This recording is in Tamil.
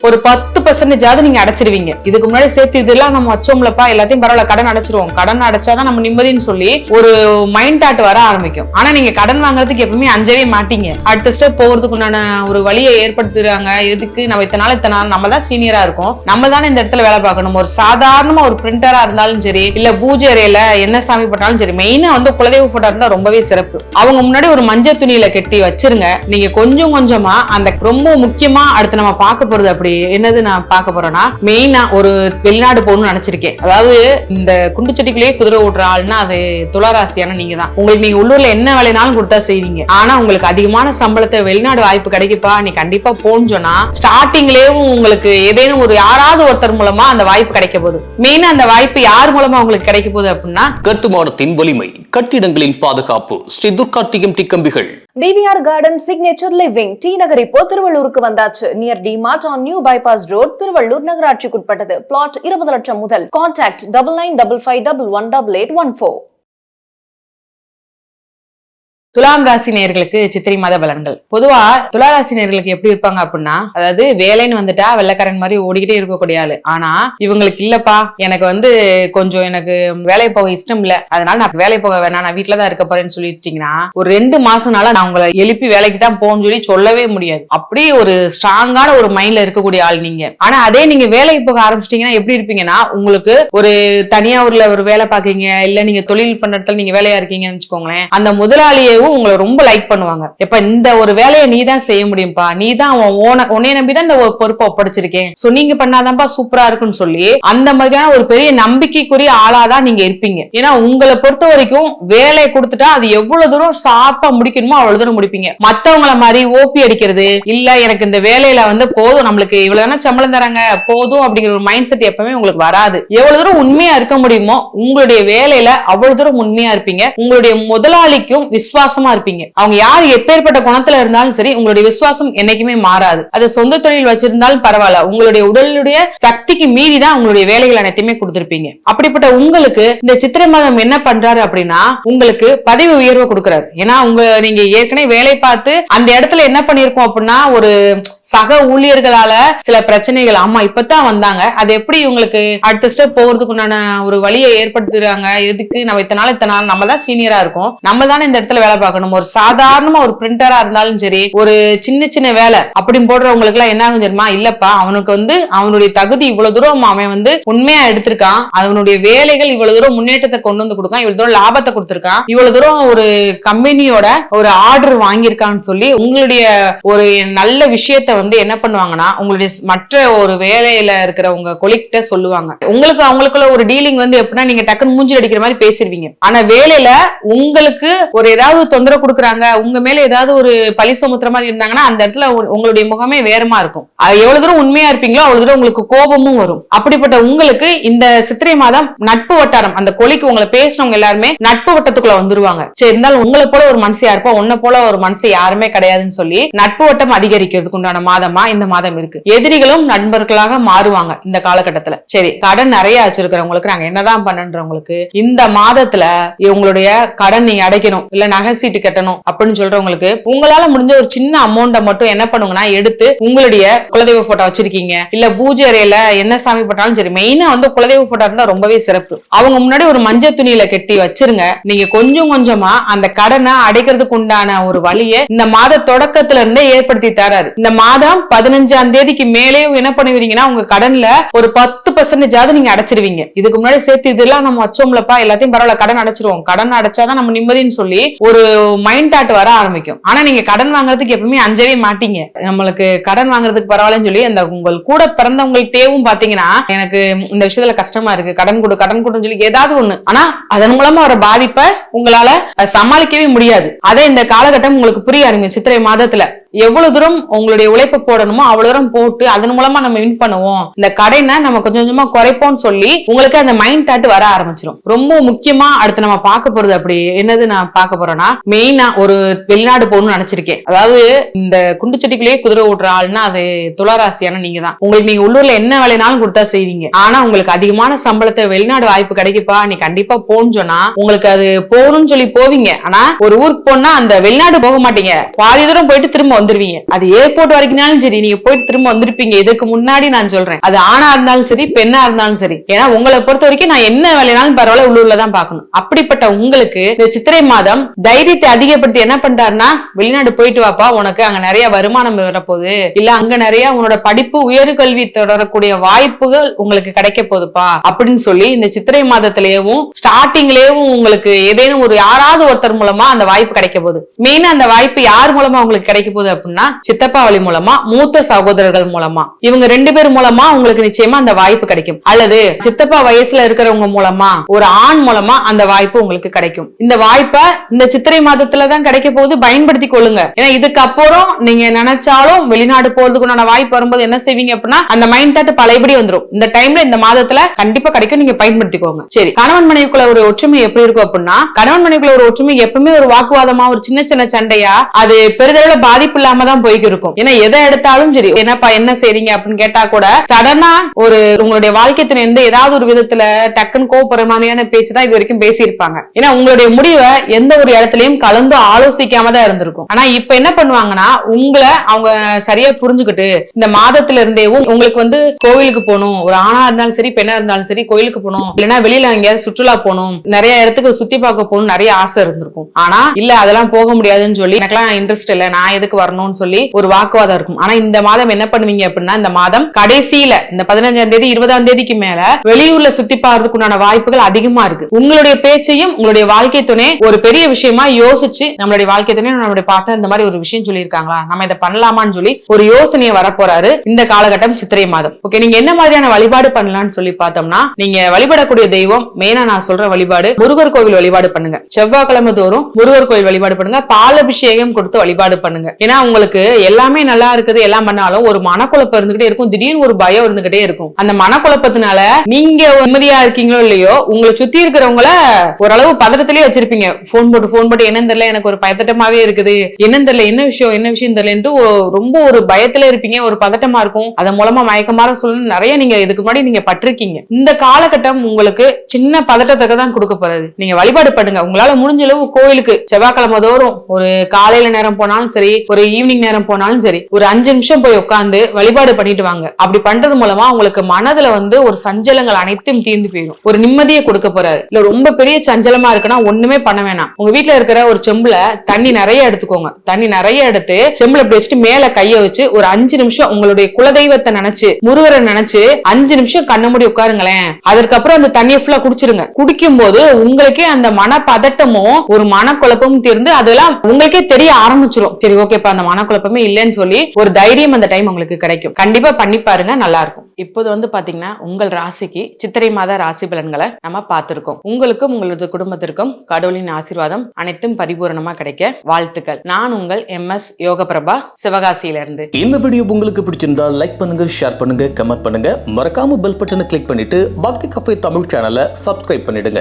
ஒரு 10% நீங்க அடைச்சிருவீங்க. இதுக்கு முன்னாடி சேர்த்து இதெல்லாம் நம்ம வச்சோம்லப்பா, எல்லாத்தையும் பரவாயில்ல கடன் அடைச்சிருவோம், கடன் அடைச்சாதான் நம்ம நிம்மதின்னு சொல்லி ஒரு மைண்ட் தாட் வர ஆரம்பிக்கும். ஆனா நீங்க கடன் வாங்குறதுக்கு எப்பவுமே அஞ்சவே மாட்டீங்க. அடுத்த ஸ்டெப் போறதுக்கு உண்டான ஒரு வழியை ஏற்படுத்துறாங்க. எதுக்கு நம்ம இத்தனை நாள் நம்ம தான் சீனியரா இருக்கும், நம்ம தானே இந்த இடத்துல வேலை பார்க்கணும். ஒரு சாதாரணமா ஒரு பிரிண்டரா இருந்தாலும் சரி, இல்ல பூஜை அறையில என்ன சாமி போட்டாலும் சரி, மெயினா வந்து குலதெய்வ போட்டா இருந்தா ரொம்பவே சிறப்பு. அவங்க முன்னாடி ஒரு மஞ்சள் துணியில கட்டி வச்சிருங்க. நீங்க கொஞ்சம் கொஞ்சமா அந்த ரொம்ப முக்கியமா அடுத்து நம்ம பார்க்க போறது அப்படி என்னது நான் பார்க்க போறேன்னா, மெயினா ஒரு வெளிநாடு போகணும்னு நினைச்சிருக்கேன். அதாவது இந்த குண்டுச்சட்டிக்குள்ளேயே குதிரை ஓட்டுற ஆள்னா அது துளாராசியான நீங்க தான். உங்களுக்கு நீங்க உள்ளூர்ல என்ன வேலைனாலும் கொடுத்தா செய்வீங்க. ஆனா உங்களுக்கு அதிகமான சம்பளத்தை வெளிநாடு வாய்ப்பு கிடைக்குப்பா, நீ கண்டிப்பா போன்னு சொன்னா ஸ்டார்டிங்லயும் உங்களுக்கு ஏதேனும் ஒரு யாராவது ஒருத்தர் மூலமா அந்த வாய்ப்பு கிடைக்க போகுது. மெயினா அந்த வாய்ப்பு யார் மூலமா உங்களுக்கு கிடைக்க போகுது அப்படின்னா, கட்டுமானத்தின் வலிமை, கட்டிடங்களின் பாதுகாப்பு, ஸ்ரீ துர்கா டிஎம்டி கம்பிகள். TVR garden signature living T Nagar இப்போ திருவள்ளூருக்கு வந்தாச்சு. Near DMart on new bypass road, Tiruvallur நகராட்சிக்குட்பட்டது. பிளாட் 20 லட்சம் முதல். கான்டாக்ட் 9955511814. துலாம் ராசி நேயர்களுக்கு சித்திரை மாத பலன்கள். பொதுவா துலா ராசி நேயர்களுக்கு எப்படி இருப்பாங்க அப்படின்னா, அதாவது வேலைன்னு வந்துட்டா வெள்ளக்காரன் மாதிரி ஓடிக்கிட்டே இருக்கக்கூடிய ஆளு. ஆனா இவங்களுக்கு இல்லப்பா, எனக்கு வந்து கொஞ்சம் எனக்கு வேலை போக இஷ்டம் இல்ல, அதனால நான் வேலை போக வேணாம், நான் வீட்டுலதான் இருக்க போறேன்னு சொல்லிட்டீங்கன்னா ஒரு 2 மாசம்னால நான் உங்களை எழுப்பி வேலைக்கு தான் போகணும்னு சொல்லவே முடியாது. அப்படி ஒரு ஸ்ட்ராங்கான ஒரு மைண்ட்ல இருக்கக்கூடிய ஆள் நீங்க. ஆனா அதே நீங்க வேலைக்கு போக ஆரம்பிச்சிட்டீங்கன்னா எப்படி இருப்பீங்கன்னா, உங்களுக்கு ஒரு தனியா ஒரு வேலை பாக்கீங்க, இல்ல நீங்க தொழில் பண்ற இடத்துல நீங்க வேலையா இருக்கீங்கன்னு வச்சுக்கோங்களேன், அந்த முதலாளியே உங்களை ரொம்ப லைக் பண்ணுவாங்க. எப்ப இந்த ஒரு வேலையை நீ தான் செய்ய முடியும்பா, நீ தான் உன்னைய நம்பிதான் இந்த பொறுப்பை ஒப்படைச்சிருக்கேன், சோ நீங்க பண்ணாதான்ப்பா சூப்பரா இருக்குன்னு சொல்லி அந்த மாதிரியான ஒரு பெரிய நம்பிக்கைக்குரிய ஆளாதான் நீங்க இருப்பீங்க. ஏன்னா உங்களை பொறுத்த வரைக்கும் வேலையை கொடுத்துட்டா அது எவ்வளவு தூரம் சாப்பா முடிக்கணுமோ அவ்வளவு தூரம் முடிப்பீங்க. மத்தவங்கள மாதிரி ஓபி அடிக்கிறது இல்ல, எனக்கு இந்த வேலையில வந்து போதும், நம்மளுக்கு இவ்வளவுதானே சம்பளம் தராங்க போதும் அப்படிங்கிற ஒரு மைண்ட் செட் எப்பவுமே உங்களுக்கு வராது. எவ்வளவு தூரம் உண்மையா இருக்க முடியுமோ உங்களுடைய வேலையில அவ்வளவு தூரம் உண்மையா இருப்பீங்க. உங்களுடைய முதலாளிக்கும் விசுவாசமா இருப்பீங்க. அவங்க யார் எப்பேற்பட்ட குணத்துல இருந்தாலும் சரி, உங்களுடைய விசுவாசம் என்னைக்குமே மாறாது. அது சொந்த தொழில் வச்சிருந்தாலும் பரவாயில்ல, உங்களுடைய உடலுடைய சக்திக்கு மீறிதான் உங்களுடைய வேலைகள் அனைத்தையுமே கொடுத்திருப்பீங்க. அப்படிப்பட்ட உங்களுக்கு இந்த சித்திரை மாதம் என்ன பண்றாரு அப்படின்னா, உங்களுக்கு பதவி உயர்வு கொடுக்கிறாரு. ஏன்னா நீங்க ஏற்கனவே வேலை பார்த்து அந்த இடத்துல என்ன பண்ணிருக்கோம் அப்படின்னா, ஒரு சக ஊழியர்களால சில பிரச்சனைகள், ஆமா இப்பதான் வந்தாங்க, அது எப்படி உங்களுக்கு அடுத்த ஸ்டெப் போறதுக்கு உண்டான ஒரு வழியை ஏற்படுத்துறாங்க. எதுக்கு நம்ம இத்தனை நாள் நம்ம தான் சீனியரா இருக்கும், நம்ம தானே இந்த இடத்துல வேலை பார்க்கணும். ஒரு சாதாரணமா ஒரு பிரிண்டரா இருந்தாலும் சரி, ஒரு சின்ன வேலை அப்படி போடுறவங்களுக்கு எல்லாம் என்ன ஆகும் தெரியுமா, இல்லப்பா அவனுக்கு வந்து அவனுடைய தகுதி இவ்வளவு தூரம் அவன் வந்து உண்மையா எடுத்திருக்கான், அவனுடைய வேலைகள் இவ்வளவு தூரம் முன்னேற்றத்தை கொண்டு வந்து கொடுக்கான், இவ்வளவு தூரம் லாபத்தை கொடுத்திருக்கான், இவ்வளவு தூரம் ஒரு கம்பெனியோட ஒரு ஆர்டர் வாங்கியிருக்கான்னு சொல்லி உங்களுடைய ஒரு நல்ல விஷயத்த வந்து என்ன பண்ணுவாங்கன்னா, உங்களுடைய மற்ற ஒரு வேலையில இருக்கிற உங்க கொலிக்ட சொல்லுவாங்க. உங்களுக்கு அவங்களுக்குள்ள ஒரு டீலிங் வந்து எப்படின்னா, நீங்க டக்குன்னு மூஞ்சில் அடிக்கிற மாதிரி பேசிருவீங்க. ஆனா வேலையில உங்களுக்கு ஒரு ஏதாவது தொந்தரவு கொடுக்குறாங்க, உங்க மேல ஏதாவது ஒரு பழி சுமத்துற மாதிரி இருந்தாங்கன்னா அந்த இடத்துல உங்களுடைய முகமே வேறமா இருக்கும். அது எவ்வளவு தூரம் உண்மையா இருப்பீங்களோ அவ்வளவு தூரம் உங்களுக்கு கோபமும் வரும். அப்படிப்பட்ட உங்களுக்கு இந்த சித்திரை மாதம் நட்பு வட்டாரம், அந்த கொலிக்கு உங்களை பேசினவங்க எல்லாருமே நட்பு வட்டத்துக்குள்ள வந்துருவாங்க. சரி இருந்தாலும் உங்களை போல ஒரு மனுஷன் யாருப்பா, உன்னை போல ஒரு மனுஷன் யாருமே கிடையாதுன்னு சொல்லி நட்பு வட்டம் அதிகரிக்கிறதுக்கு உண்டான மாதமா இந்த மாதம் இருக்கு. எதிரிகளும் நண்பர்களாக மாறுவாங்க இந்த காலகட்டத்துல. சரி, கடன் நிறைய வச்சிருக்கிறவங்களுக்கு நாங்க என்னதான் பண்ணன்றவங்களுக்கு இந்த மாதத்துல உங்களுடைய கடன் நீங்க அடைக்கணும், இல்ல நகை சீட்டு கட்டணும் அப்படின்னு சொல்றவங்களுக்கு உங்களால முடிஞ்ச ஒரு சின்ன அமௌண்ட்டை மட்டும் என்ன பண்ணுங்கன்னா எடுத்து உங்களுடைய குலதெய்வ போட்டோ வச்சிருக்கீங்க, இல்ல பூஜை அறையில என்ன சாமி போட்டாலும் சரி, மெயினா வந்து குலதெய்வ போட்டோ இருந்தா ரொம்பவே சிறப்பு. அவங்க முன்னாடி ஒரு மஞ்சள் துணியில கட்டி வச்சிருங்க. நீங்க கொஞ்சம் கொஞ்சமா அந்த கடனை அடைக்கிறதுக்கு உண்டான ஒரு வழியை இந்த மாத தொடக்கத்துல இருந்தே ஏற்படுத்தி தராரு. இந்த மாதம் 15ஆம் தேதிக்கு மேலே என்ன பண்ணுவீங்கன்னா, உங்க கடன்ல ஒரு 10% நீங்க அடைச்சிருவீங்க. இதுக்கு முன்னாடி சேர்த்து இதெல்லாம் நம்ம வச்சோம்லப்பா, எல்லாத்தையும் பரவாயில்ல கடன் அடைச்சிருவோம், கடன் அடைச்சாதான் நம்ம நிம்மதின்னு சொல்லி ஒரு மைண்ட் தாட் வர ஆரம்பிக்கும். ஆனா நீங்க கடன் வாங்குறதுக்கு எப்பவுமே அஞ்சவே மாட்டீங்க. நம்மளுக்கு கடன் வாங்குறதுக்கு பரவாயில்லன்னு சொல்லி அந்த உங்கள் கூட பிறந்தவங்கள்ட்டேவும் பாத்தீங்கன்னா, எனக்கு இந்த விஷயத்துல கஷ்டமா இருக்கு, கடன் கொடுன்னு சொல்லி ஏதாவது ஒண்ணு, ஆனா அதன் மூலமா வர பாதிப்பை உங்களால சமாளிக்கவே முடியாது. அதே இந்த காலகட்டம் உங்களுக்கு புரிய ஆரம்பிக்கும். சித்திரை மாதத்துல எவ்வளவு தூரம் உங்களுடைய உழைப்பு போடணுமோ அவ்வளவு தூரம் போட்டு அதன் மூலமா நம்ம வின் பண்ணுவோம், இந்த கடனை நம்ம கொஞ்சம் கொஞ்சமா குறைப்போம்னு சொல்லி உங்களுக்கு அந்த மைண்ட் தாட் வர ஆரம்பிச்சிடும். ரொம்ப முக்கியமா அடுத்து நம்ம பார்க்க போறது அப்படி என்னது நான் பார்க்க போறேன்னா, மெயினா ஒரு வெளிநாடு போகணும்னு நினைச்சிருக்கேன். அதாவது இந்த குண்டுச்சட்டிக்குள்ளேயே குதிரை ஓட்டுற ஆள்னா அது துளாராசியான நீங்க தான். உங்களுக்கு நீங்க உள்ளூர்ல என்ன வேலைனாலும் கொடுத்தா செய்வீங்க. ஆனா உங்களுக்கு அதிகமான சம்பளத்தை வெளிநாடு வாய்ப்பு கிடைக்குப்பா, நீ கண்டிப்பா போன்னு சொன்னா உங்களுக்கு அது போகணும்னு சொல்லி போவீங்க. ஆனா ஒரு ஊருக்கு போனா அந்த வெளிநாடு போக மாட்டீங்க, பாதி தூரம் போயிட்டு திரும்ப வந்துருவீங்க. அது ஏர்போர்ட் வரைக்கும்னாலும் சரி, நீங்க போயிட்டு திரும்ப வந்திருப்பீங்க. இதுக்கு முன்னாடி நான் சொல்றேன், அது ஆணா இருந்தாலும் சரி பெண்ணா இருந்தாலும் சரி. ஏன்னா உங்களை பொறுத்த வரைக்கும் நான் என்ன வேலைனாலும் பரவாயில்ல, உள்ளூர்ல தான் பார்க்கணும். அப்படிப்பட்ட உங்களுக்கு இந்த சித்திரை மாதம் தைரியத்தை அதிகப்படுத்தி என்ன பண்றாருன்னா, வெளிநாடு போயிட்டு வாப்பா, உனக்கு அங்க நிறைய வருமானம் வரப்போகுது, இல்ல அங்க நிறைய உன்னோட படிப்பு உயர்கல்வி தொடரக்கூடிய வாய்ப்புகள் உங்களுக்கு கிடைக்க போகுதுப்பா அப்படின்னு சொல்லி இந்த சித்திரை மாதத்திலேயும் ஸ்டார்டிங்லயும் உங்களுக்கு ஏதேனும் ஒரு யாராவது ஒருத்தர் மூலமா அந்த வாய்ப்பு கிடைக்க போகுது. மெயினா அந்த வாய்ப்பு யார் மூலமா உங்களுக்கு கிடைக்க போகுது அப்படின்னா, சித்தப்பா வழி மூலமா, மூத்த சகோதரர்கள் மூலமா, இவங்க 2 பேர் மூலமா உங்களுக்கு நிச்சயமா அந்த வாய்ப்பு கிடைக்கும். அல்லது சித்தப்பா வயசுல இருக்கிறவங்க மூலமா, ஒரு ஆண் மூலமா அந்த வாய்ப்பு உங்களுக்கு கிடைக்கும். இந்த வாய்ப்பை இந்த சித்திரை மாதத்துலதான் கிடைக்க போகுது, பயன்படுத்தி கொள்ளுங்க. ஏன்னா இதுக்கப்புறம் நீங்க நினைச்சாலும் வெளிநாடு போறதுக்குண்டான வாய்ப்பு வரும்போது என்ன செய்வீங்க அப்படின்னா, அந்த மைண்ட் தாட் பழையபடி வந்துடும். இந்த டைம்ல இந்த மாதத்துல கண்டிப்பா கிடைக்கும், நீங்க பயன்படுத்திக்கோங்க. சரி, கணவன் மனைவிக்குள்ள ஒரு ஒற்றுமை எப்படி இருக்கும் அப்படின்னா, கணவன் மனைவிக்குள்ள ஒரு ஒற்றுமை எப்பவுமே ஒரு வாக்குவாதமா, ஒரு சின்ன சின்ன சண்டையா, அது பெரிதளவுல பாதிப்பு இல்லாம தான் போய்க்கு இருக்கும். ஏன்னா எதை எடுத்தாலும் சரி, என்னப்பா என்ன செய்றீங்க அப்படின்னு கேட்டா கூட சடனா ஒரு உங்களுடைய வாழ்க்கை துணை ஏதாவது ஒரு விதத்துல டக்குன்னு கோபப்படுற மாதிரியான பேச்சு தான் இது வரைக்கும் பேசியிருப்பாங்க. ஏன்னா உங்களுடைய முடிவை எந்த ஒரு இடத்துலயும் கலந்து ஆலோசிக்காம தான் இருந்திருக்கும். ஆனா இப்ப என்ன பண்ணுவாங்கன்னா, உங்களை அவங்க சரியா புரிஞ்சுக்கிட்டு இந்த மாதத்துல இருந்தே உங்களுக்கு வந்து கோவிலுக்கு போகணும், ஒரு ஆணா இருந்தாலும் சரி பெண்ணா இருந்தாலும் சரி கோயிலுக்கு போகணும், இல்லைன்னா வெளியில எங்கேயாவது சுற்றுலா போகணும், நிறைய இடத்துக்கு சுத்தி பார்க்க போகணும் நிறைய ஆசை இருந்திருக்கும். ஆனா இல்ல அதெல்லாம் போக முடியாதுன்னு சொல்லி, எனக்கெல்லாம் இன்ட்ரெஸ்ட் இல்ல, நான் எதுக்கு வரணும்னு சொல்லி ஒரு வாக்குவாதம் இருக்கும். ஆனா இந்த மாதம் என்ன பண்ணுவீங்க அப்படின்னா, இந்த மாதம் கடைசியில இந்த 15ஆம் தேதி 20ஆம் தேதிக்கு மேல வெளியூர்ல சுத்தி பார்க்கறதுக்குண்டான வாய்ப்புகள் அதிகமா இருக்கு. உங்களுடைய பேச்சையும் உங்களுடைய வாழ்க்கை துணை ஒரு பெரிய விஷயமா யோசிச்சு, நம்மளுடைய வாழ்க்கை துணை நம்மளுடைய பார்ட்னர் இந்த மாதிரி ஒரு விஷயம் சொல்லியிருக்காங்களா, நம்ம இதை பண்ணலாமான்னு சொல்லி ஒரு யோசனையை வரப்போறாரு இந்த காலகட்டம் சித்திரை மாதம். ஓகே, நீங்க என்ன மாதிரியான வழிபாடு பண்ணலாம்னு சொல்லி பார்த்தோம்னா, நீங்க வழிபடக்கூடிய தெய்வம் மெயினா நான் சொல்ற வழிபாடு முருகர் கோவில் வழிபாடு பண்ணுங்க. செவ்வாய்க்கிழமை தோறும் முருகர் கோவில் வழிபாடு பண்ணுங்க. பாலபிஷேகம் கொடுத்து வழிபாடு பண்ணுங்க. ஏன்னா உங்களுக்கு எல்லாமே நல்லா இருக்குது, எல்லாம் பண்ணாலும் ஒரு மனக்குழப்பம் இருந்துகிட்டே இருக்கும், திடீர்னு ஒரு பயம் இருந்துகிட்டே இருக்கும். அந்த மனக்குழப்பத்தினால நீங்க நிம்மதியா இருக்கீங்களோ இல்லையோ, உங்களை சுத்தி இருக்கிறவங்கள ஓரளவு பதட்டத்திலேயே வச்சிருப்பீங்க. போன் போட்டு என்னன்னு தெரியல, எனக்கு ஒரு பதட்டமாவே இருக்குது, என்னன்னு தெரியல, என்ன விஷயம் தெரியலன்ட்டு ரொம்ப ஒரு பயத்துல இருப்பீங்க, ஒரு பதட்டமா இருக்கும். அதன் மூலமா மயக்கமான சூழ்நிலை நிறைய நீங்க இதுக்கு முன்னாடி நீங்க பட்டிருக்கீங்க. இந்த காலகட்டம் உங்களுக்கு சின்ன பதட்டத்தை தான் கொடுக்க போறது. நீங்க வழிபாடு பண்ணுங்க. உங்களால முடிஞ்ச அளவு கோயிலுக்கு செவ்வாய்க்கிழமை தோறும் ஒரு காலையில நேரம் போனாலும் சரி, ஒரு ஈவினிங் நேரம் போனாலும் சரி, ஒரு 5 நிமிஷம் போய் உட்கார்ந்து வழிபாடு பண்ணிட்டு வாங்க. அப்படி பண்றது மூலமா உங்களுக்கு மனதுல வந்து ஒரு சஞ்சலங்கள் அனைத்தும் தீர்ந்து போயிடும், ஒரு நிம்மதியை கொடுக்க போறாரு. இல்ல ரொம்ப பெரிய சஞ்சலமா இருக்குன்னா ஒண்ணுமே பண்ண வேணாம். உங்க வீட்டுல இருக்கிற ஒரு செம்புல தண்ணி நிறைய எடுத்துக்கோங்க. தண்ணி நிறைய எடுத்து செம்புல அப்படி வச்சுட்டு மேல கைய வச்சு ஒரு 5 நிமிஷம் உங்களுடைய குலதெய்வத்தை நினைச்சு, முருகரை நினைச்சு 5 நிமிஷம் கண்ண மூடி உட்காருங்களேன். அதற்கப்புறம் அந்த தண்ணியை ஃபுல்லா குடிச்சிருங்க. குடிக்கும் போது உங்களுக்கே அந்த மன பதட்டமும் ஒரு மனக்குழப்பமும் தீர்ந்து அதெல்லாம் உங்களுக்கே தெரிய ஆரம்பிச்சிடும். சரி ஓகேப்பா, அந்த மனக்குழப்பமே இல்லைன்னு சொல்லி ஒரு தைரியம் அந்த டைம் உங்களுக்கு கிடைக்கும். கண்டிப்பா பண்ணி பாருங்க, நல்லா இருக்கும். இப்போது வந்து பாத்தீங்கன்னா உங்கள் ராசிக்கு சித்திரை மாத ராசி பலன்களை நம்ம பார்த்திருக்கோம். உங்களுக்கும் உங்களது குடும்பத்திற்கும் கடவுளின் ஆசீர்வாதம் அனைத்தும் பரிபூரணமா கிடைக்க வாழ்த்துக்கள். நான் உங்கள் MS யோக பிரபா, சிவகாசியில இருந்து. இந்த வீடியோ உங்களுக்கு பிடிச்சிருந்தா லைக் பண்ணுங்க, ஷேர் பண்ணுங்க, கமெண்ட் பண்ணுங்க. மறக்காம பெல் பட்டனை கிளிக் பண்ணிட்டு பக்தி கஃபே தமிழ் சேனலை சப்ஸ்கிரைப் பண்ணிடுங்க.